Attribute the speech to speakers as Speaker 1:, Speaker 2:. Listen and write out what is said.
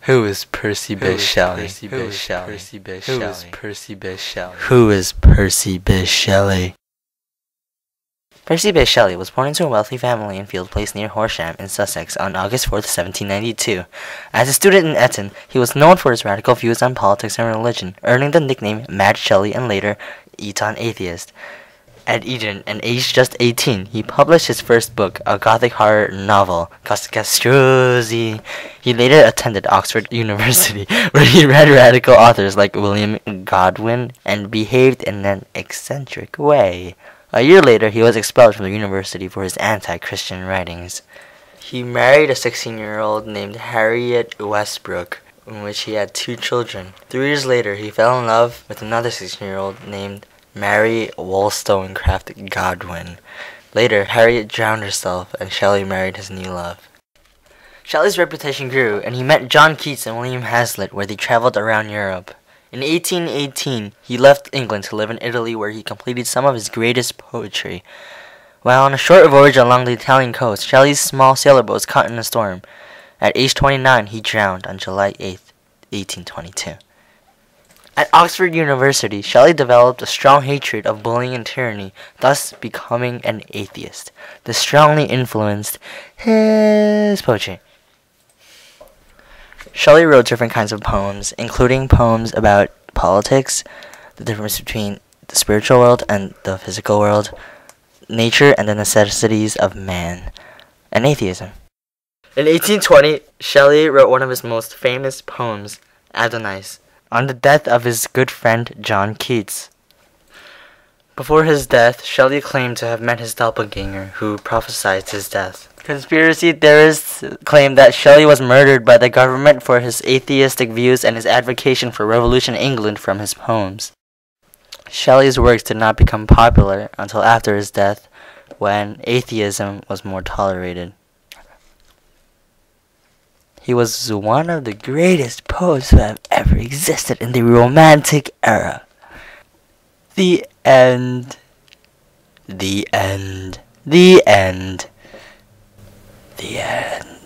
Speaker 1: Who is Percy Bysshe Shelley?
Speaker 2: Who is Percy Bysshe Shelley?
Speaker 1: Who is Percy Bysshe Shelley?
Speaker 2: Who is Percy Bysshe Shelley?
Speaker 3: Percy Bysshe Shelley was born into a wealthy family in Field Place near Horsham in Sussex on August 4, 1792. As a student in Eton, he was known for his radical views on politics and religion, earning the nickname Mad Shelley and later Eton Atheist. At Eton, and aged just 18, he published his first book, a gothic horror novel, Castrozi. He later attended Oxford University, where he read radical authors like William Godwin and behaved in an eccentric way. A year later, he was expelled from the university for his anti-Christian writings. He married a 16-year-old named Harriet Westbrook, in which he had 2 children. 3 years later, he fell in love with another 16-year-old named Mary Wollstonecraft Godwin. Later, Harriet drowned herself, and Shelley married his new love. Shelley's reputation grew, and he met John Keats and William Hazlitt, where they traveled around Europe. In 1818, he left England to live in Italy, where he completed some of his greatest poetry. While on a short voyage along the Italian coast, Shelley's small sailboat was caught in a storm. At age 29, he drowned on July 8, 1822. At Oxford University, Shelley developed a strong hatred of bullying and tyranny, thus becoming an atheist. This strongly influenced his poetry. Shelley wrote different kinds of poems, including poems about politics, the difference between the spiritual world and the physical world, nature and the necessities of man, and atheism. In 1820, Shelley wrote one of his most famous poems, Adonais, on the death of his good friend John Keats. Before his death, Shelley claimed to have met his doppelganger, who prophesied his death. Conspiracy theorists claim that Shelley was murdered by the government for his atheistic views and his advocacy for revolution in England from his poems. Shelley's works did not become popular until after his death, when atheism was more tolerated. He was one of the greatest poets who have ever existed in the Romantic era. The end. The end. The end. The end.